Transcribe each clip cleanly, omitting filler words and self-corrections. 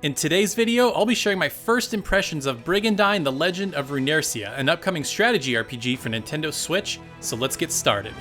In today's video, I'll be sharing my first impressions of Brigandine: The Legend of Runercia, an upcoming strategy RPG for Nintendo Switch, so let's get started.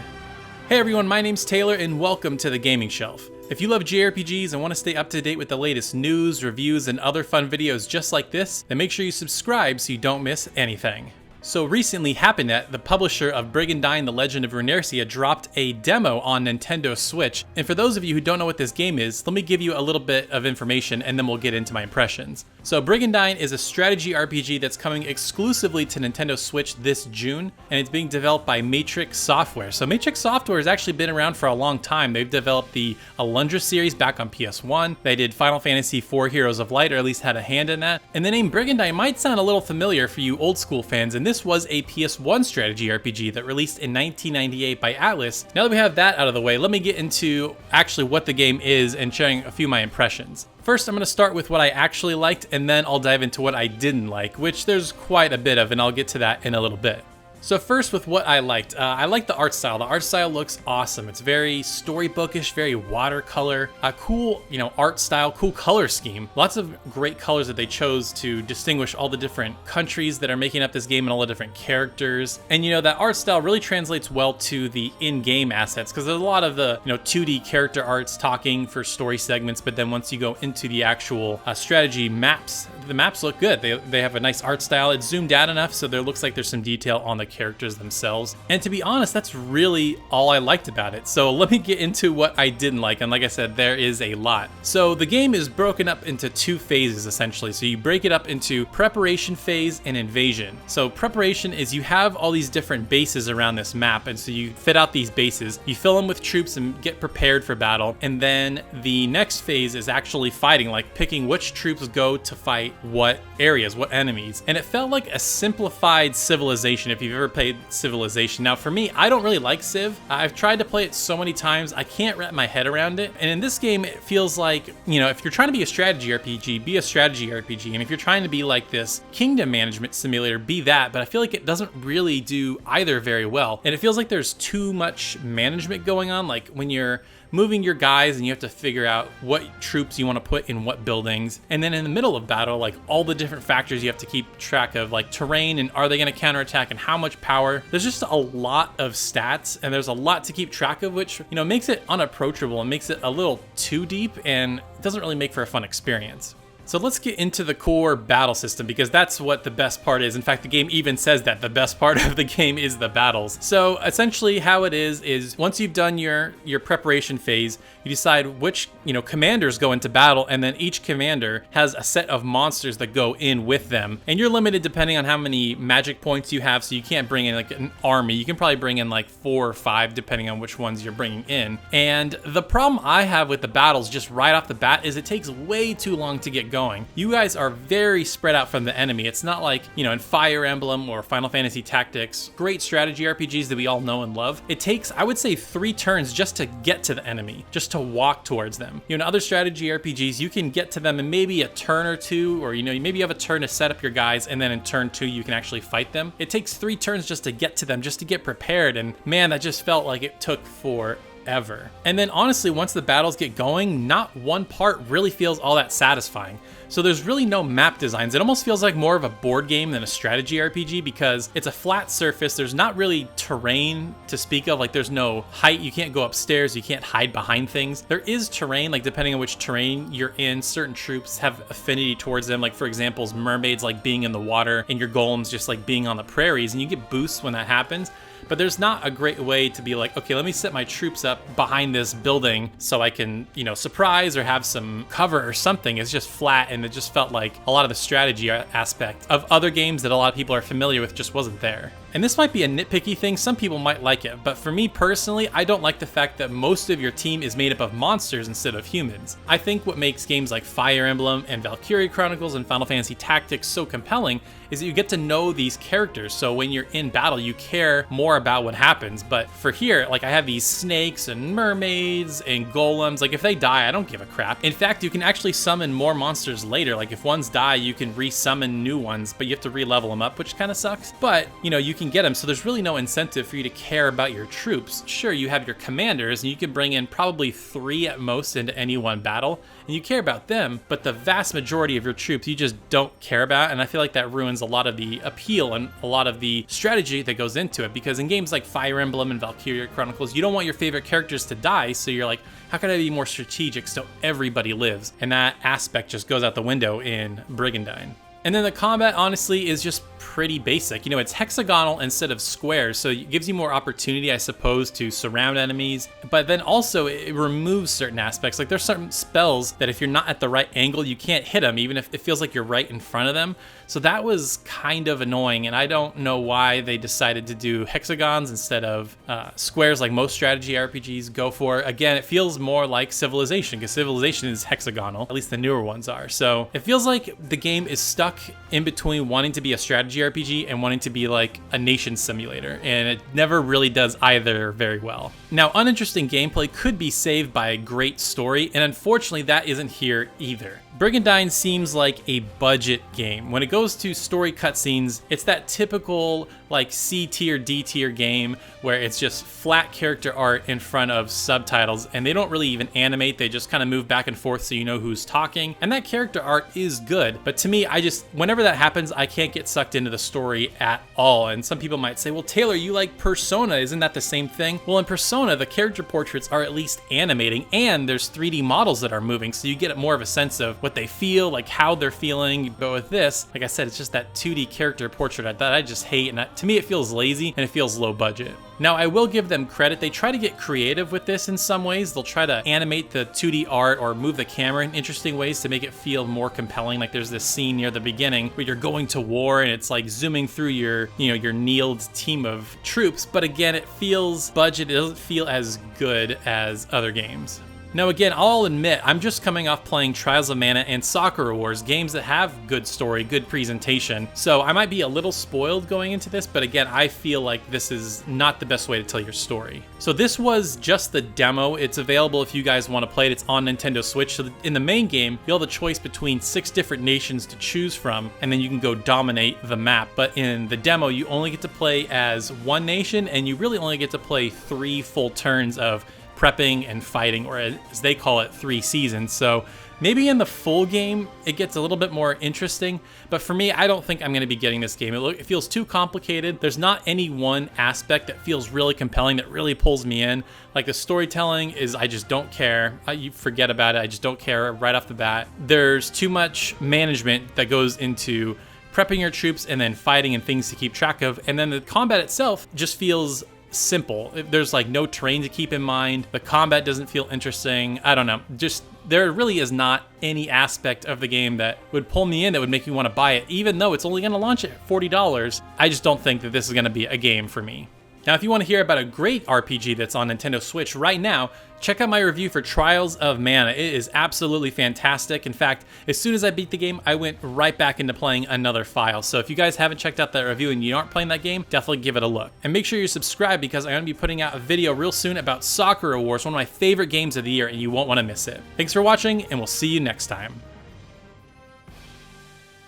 Hey everyone, my name's Taylor and welcome to The Gaming Shelf. If you love JRPGs and want to stay up to date with the latest news, reviews, and other fun videos just like this, then make sure you subscribe so you don't miss anything. So recently, Happinet, the publisher of Brigandine: The Legend of Runercia, dropped a demo on Nintendo Switch. And for those of you who don't know what this game is, let me give you a little bit of information and then we'll get into my impressions. So Brigandine is a strategy RPG that's coming exclusively to Nintendo Switch this June, and it's being developed by Matrix Software. So Matrix Software has actually been around for a long time. They've developed the Alundra series back on PS1. They did Final Fantasy IV Heroes of Light, or at least had a hand in that. And the name Brigandine might sound a little familiar for you old school fans, and this was a PS1 strategy RPG that released in 1998 by Atlus. Now that we have that out of the way, let me get into actually what the game is and sharing a few of my impressions. First, I'm going to start with what I actually liked, and then I'll dive into what I didn't like, which there's quite a bit of, and I'll get to that in a little bit. So first with what I liked. I like the art style. The art style looks awesome. It's very storybookish, very watercolor, a cool, art style, cool color scheme. Lots of great colors that they chose to distinguish all the different countries that are making up this game and all the different characters. And that art style really translates well to the in-game assets, because there's a lot of the 2D character arts talking for story segments, but then once you go into the actual strategy maps, the maps look good. They have a nice art style. It's zoomed out enough so there looks like there's some detail on the characters themselves. And to be honest, that's really all I liked about it. So let me get into what I didn't like. And like I said, there is a lot. So the game is broken up into two phases essentially. So you break it up into preparation phase and invasion. So preparation is you have all these different bases around this map. And so you fit out these bases, you fill them with troops and get prepared for battle. And then the next phase is actually fighting, like picking which troops go to fight what areas, what enemies. And it felt like a simplified Civilization, if you've ever played Civilization. Now for me, I don't really like Civ. I've tried to play it so many times, I can't wrap my head around it. And in this game, it feels like, if you're trying to be a strategy RPG, be a strategy RPG. And if you're trying to be like this kingdom management simulator, be that. But I feel like it doesn't really do either very well. And it feels like there's too much management going on. Like when you're moving your guys and you have to figure out what troops you want to put in what buildings. And then in the middle of battle, like all the different factors you have to keep track of, like terrain and are they going to counterattack and how much power. There's just a lot of stats and there's a lot to keep track of, which, makes it unapproachable and makes it a little too deep and it doesn't really make for a fun experience. So let's get into the core battle system, because that's what the best part is. In fact, the game even says that the best part of the game is the battles. So essentially how it is once you've done your preparation phase, you decide which, commanders go into battle, and then each commander has a set of monsters that go in with them. And you're limited depending on how many magic points you have, so you can't bring in like an army. You can probably bring in like 4 or 5 depending on which ones you're bringing in. And the problem I have with the battles just right off the bat is it takes way too long to get going. You guys are very spread out from the enemy. It's not like, in Fire Emblem or Final Fantasy Tactics, great strategy RPGs that we all know and love. It takes, I would say, 3 turns just to get to the enemy, just to walk towards them. In other strategy RPGs, you can get to them in maybe a turn or 2, or, maybe you have a turn to set up your guys, and then in turn 2, you can actually fight them. It takes 3 turns just to get to them, just to get prepared, and man, that just felt like it took forever. And then honestly, once the battles get going, not one part really feels all that satisfying. So there's really no map designs. It almost feels like more of a board game than a strategy RPG, because it's a flat surface. There's not really terrain to speak of. Like there's no height. You can't go upstairs. You can't hide behind things. There is terrain, like depending on which terrain you're in, certain troops have affinity towards them. Like for example, mermaids like being in the water and your golems just like being on the prairies, and you get boosts when that happens. But there's not a great way to be like, okay, let me set my troops up behind this building so I can, surprise or have some cover or something. It's just flat, and it just felt like a lot of the strategy aspect of other games that a lot of people are familiar with just wasn't there. And this might be a nitpicky thing, some people might like it, but for me personally, I don't like the fact that most of your team is made up of monsters instead of humans. I think what makes games like Fire Emblem and Valkyria Chronicles and Final Fantasy Tactics so compelling is that you get to know these characters, so when you're in battle, you care more about what happens. But for here, like I have these snakes and mermaids and golems, like if they die, I don't give a crap. In fact, you can actually summon more monsters later, like if ones die, you can re-summon new ones, but you have to re-level them up, which kind of sucks. But, you can get them, so there's really no incentive for you to care about your troops. Sure, you have your commanders, and you can bring in probably 3 at most into any one battle, and you care about them, but the vast majority of your troops you just don't care about, and I feel like that ruins a lot of the appeal and a lot of the strategy that goes into it, because in games like Fire Emblem and Valkyria Chronicles, you don't want your favorite characters to die, so you're like, how can I be more strategic so everybody lives? And that aspect just goes out the window in Brigandine. And then the combat, honestly, is just pretty basic. You know, it's hexagonal instead of squares, so it gives you more opportunity, I suppose, to surround enemies. But then also, it removes certain aspects. Like, there's certain spells that if you're not at the right angle, you can't hit them, even if it feels like you're right in front of them. So that was kind of annoying, and I don't know why they decided to do hexagons instead of squares like most strategy RPGs go for. Again, it feels more like Civilization, because Civilization is hexagonal, at least the newer ones are. So it feels like the game is stuck in between wanting to be a strategy RPG and wanting to be like a nation simulator, and it never really does either very well. Now, uninteresting gameplay could be saved by a great story, and unfortunately that isn't here either. Brigandine seems like a budget game. When it goes to story cutscenes, it's that typical like C tier, D tier game where it's just flat character art in front of subtitles, and they don't really even animate, they just kind of move back and forth so you know who's talking, and that character art is good. But to me, whenever that happens, I can't get sucked into the story at all. And some people might say, well, Taylor, you like Persona, isn't that the same thing? Well, in Persona, the character portraits are at least animating, and there's 3D models that are moving, so you get more of a sense of what they feel, like how they're feeling. But with this, like I said, it's just that 2D character portrait that I just hate, and to me it feels lazy and it feels low budget. Now, I will give them credit, they try to get creative with this in some ways. They'll try to animate the 2D art or move the camera in interesting ways to make it feel more compelling. Like there's this scene near the beginning where you're going to war and it's like zooming through your kneeled team of troops, but again, it feels budget, it doesn't feel as good as other games. Now again, I'll admit, I'm just coming off playing Trials of Mana and Sakura Wars, games that have good story, good presentation, so I might be a little spoiled going into this, but again, I feel like this is not the best way to tell your story. So this was just the demo. It's available if you guys want to play it. It's on Nintendo Switch. So in the main game, you'll have a choice between 6 different nations to choose from, and then you can go dominate the map. But in the demo, you only get to play as one nation, and you really only get to play 3 full turns of prepping and fighting, or as they call it, 3 seasons. So maybe in the full game it gets a little bit more interesting, but for me, I don't think I'm going to be getting this game. It feels too complicated. There's not any one aspect that feels really compelling, that really pulls me in. Like the storytelling is, I just don't care. You forget about it. I just don't care right off the bat. There's too much management that goes into prepping your troops and then fighting and things to keep track of, and then the combat itself just feels simple. There's like no terrain to keep in mind. The combat doesn't feel interesting. I don't know. Just there really is not any aspect of the game that would pull me in, that would make me want to buy it, even though it's only going to launch at $40. I just don't think that this is going to be a game for me. Now, if you want to hear about a great RPG that's on Nintendo Switch right now, check out my review for Trials of Mana. It is absolutely fantastic. In fact, as soon as I beat the game, I went right back into playing another file. So if you guys haven't checked out that review and you aren't playing that game, definitely give it a look. And make sure you're subscribed, because I'm going to be putting out a video real soon about Sakura Wars, one of my favorite games of the year, and you won't want to miss it. Thanks for watching, and we'll see you next time.